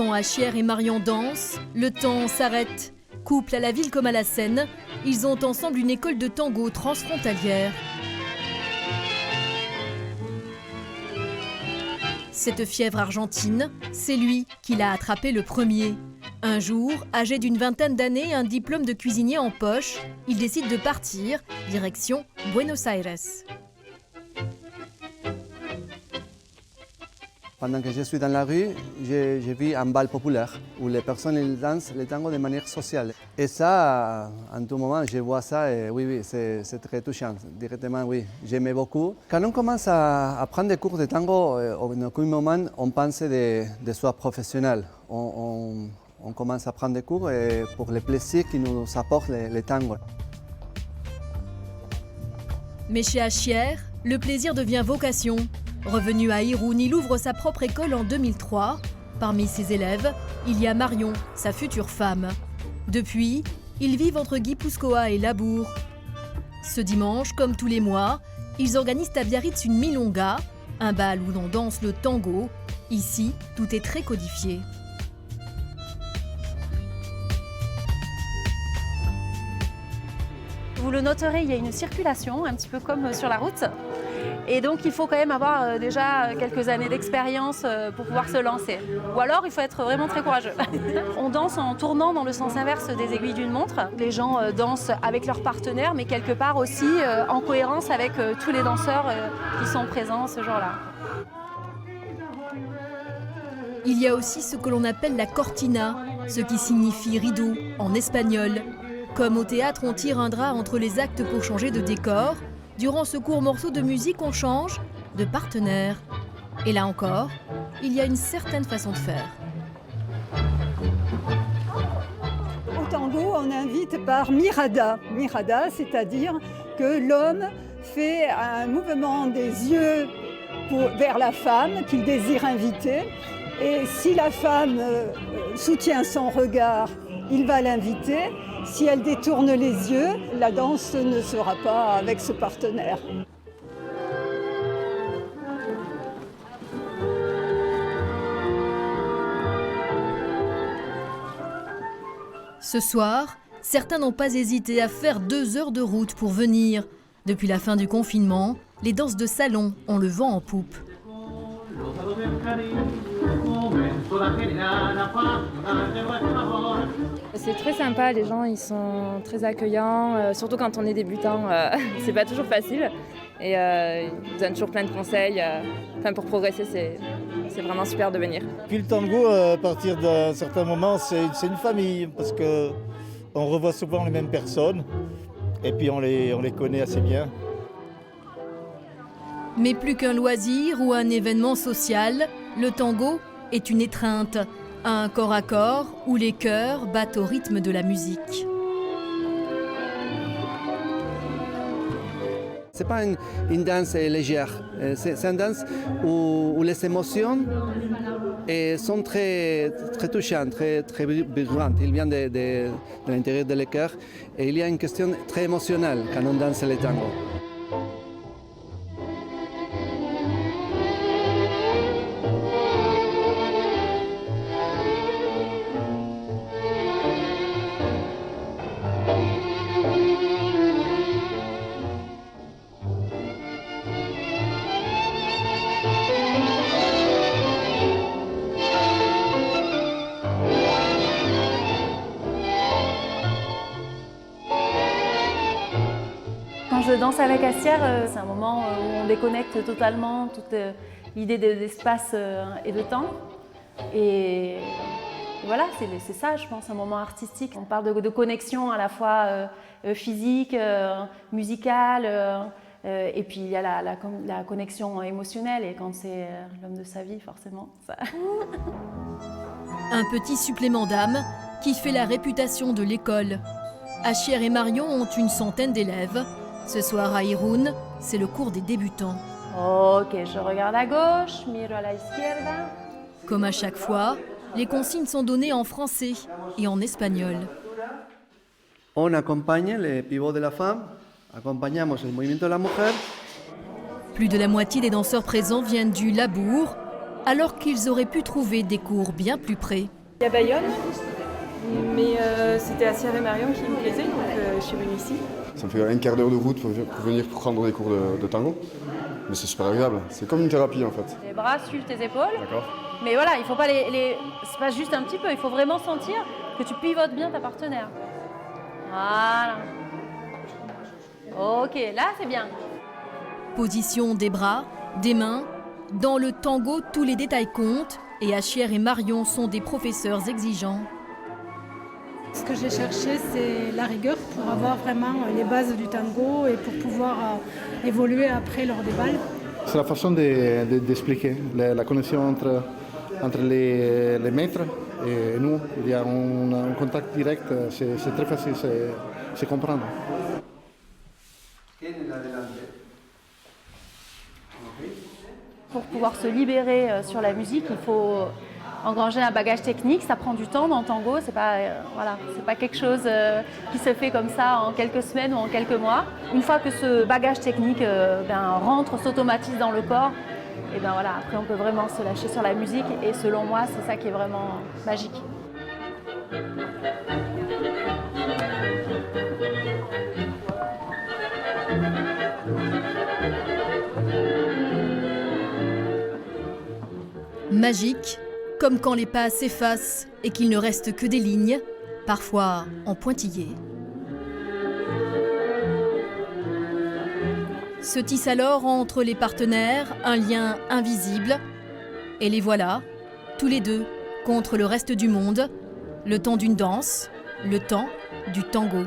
Quand Achier et Marion dansent, le temps s'arrête. Couple à la ville comme à la scène, ils ont ensemble une école de tango transfrontalière. Cette fièvre argentine, c'est lui qui l'a attrapée le premier. Un jour, âgé d'une vingtaine d'années, un diplôme de cuisinier en poche, il décide de partir, direction Buenos Aires. Pendant que je suis dans la rue, j'ai vu un bal populaire où les personnes ils dansent le tango de manière sociale. Et ça, en tout moment, je vois ça et oui, c'est très touchant. Directement, oui, j'aimais beaucoup. Quand on commence à prendre des cours de tango, en aucun moment, on pense de soi professionnel. On commence à prendre des cours pour le plaisir qui nous apporte le tango. Mais chez Achier, le plaisir devient vocation. Revenu à Irún, il ouvre sa propre école en 2003. Parmi ses élèves, il y a Marion, sa future femme. Depuis, ils vivent entre Guipúzcoa et Labour. Ce dimanche, comme tous les mois, ils organisent à Biarritz une milonga, un bal où l'on danse le tango. Ici, tout est très codifié. Vous le noterez, il y a une circulation, un petit peu comme sur la route. Et donc, il faut quand même avoir déjà quelques années d'expérience pour pouvoir se lancer. Ou alors, il faut être vraiment très courageux. On danse en tournant dans le sens inverse des aiguilles d'une montre. Les gens dansent avec leurs partenaires, mais quelque part aussi en cohérence avec tous les danseurs qui sont présents ce jour-là. Il y a aussi ce que l'on appelle la cortina, ce qui signifie rideau en espagnol. Comme au théâtre, on tire un drap entre les actes pour changer de décor. Durant ce court morceau de musique, on change de partenaire. Et là encore, il y a une certaine façon de faire. Au tango, on invite par mirada. Mirada, c'est-à-dire que l'homme fait un mouvement des yeux vers la femme qu'il désire inviter. Et si la femme soutient son regard, il va l'inviter. Si elle détourne les yeux, la danse ne sera pas avec ce partenaire. Ce soir, certains n'ont pas hésité à faire 2 heures de route pour venir. Depuis la fin du confinement, les danses de salon ont le vent en poupe. C'est très sympa, les gens ils sont très accueillants, surtout quand on est débutant, c'est pas toujours facile. Et ils vous donnent toujours plein de conseils. Pour progresser, c'est vraiment super de venir. Puis le tango, à partir d'un certain moment, c'est une famille, parce qu'on revoit souvent les mêmes personnes, et puis on les connaît assez bien. Mais plus qu'un loisir ou un événement social, le tango est une étreinte, un corps à corps où les cœurs battent au rythme de la musique. Ce n'est pas une danse légère, c'est une danse où les émotions sont très touchantes, très vibrantes. Ils viennent de l'intérieur de cœur et il y a une question très émotionnelle quand on danse le tango. Quand je danse avec Achier, c'est un moment où on déconnecte totalement toute l'idée d'espace et de temps. Et voilà, c'est ça, je pense, un moment artistique. On parle de connexion à la fois physique, musicale, et puis il y a la connexion émotionnelle. Et quand c'est l'homme de sa vie, forcément, ça... Un petit supplément d'âme qui fait la réputation de l'école. Achier et Marion ont une centaine d'élèves. Ce soir à Irún, c'est le cours des débutants. Ok, je regarde à gauche, miro a la izquierda. Comme à chaque fois, les consignes sont données en français et en espagnol. On accompagne les pivots de la femme, acompañamos el movimiento de la mujer. Plus de la moitié des danseurs présents viennent du Labour. alors qu'ils auraient pu trouver des cours bien plus près. Il y a Bayonne, mais c'était Assière et Marion qui me plaisaient, donc je suis venue ici. Ça me fait un quart d'heure de route pour venir prendre des cours de tango. Mais c'est super agréable, c'est comme une thérapie en fait. Les bras suivent tes épaules. D'accord. Mais voilà, il faut pas c'est pas juste un petit peu, il faut vraiment sentir que tu pivotes bien ta partenaire. Voilà. Ok, là c'est bien. Position des bras, des mains. Dans le tango, tous les détails comptent et Achière et Marion sont des professeurs exigeants. Ce que j'ai cherché, c'est la rigueur pour avoir vraiment les bases du tango et pour pouvoir évoluer après lors des balles. C'est la façon d'expliquer la connexion entre les maîtres et nous. Il y a un contact direct, c'est très facile, c'est comprendre. Pour pouvoir se libérer sur la musique, il faut engranger un bagage technique, ça prend du temps dans le tango, c'est pas, c'est pas quelque chose qui se fait comme ça en quelques semaines ou en quelques mois. Une fois que ce bagage technique rentre, s'automatise dans le corps, et bien voilà, après on peut vraiment se lâcher sur la musique et selon moi c'est ça qui est vraiment magique. Magique, comme quand les pas s'effacent et qu'il ne reste que des lignes, parfois en pointillés. Se tisse alors entre les partenaires un lien invisible. Et les voilà, tous les deux, contre le reste du monde, le temps d'une danse, le temps du tango.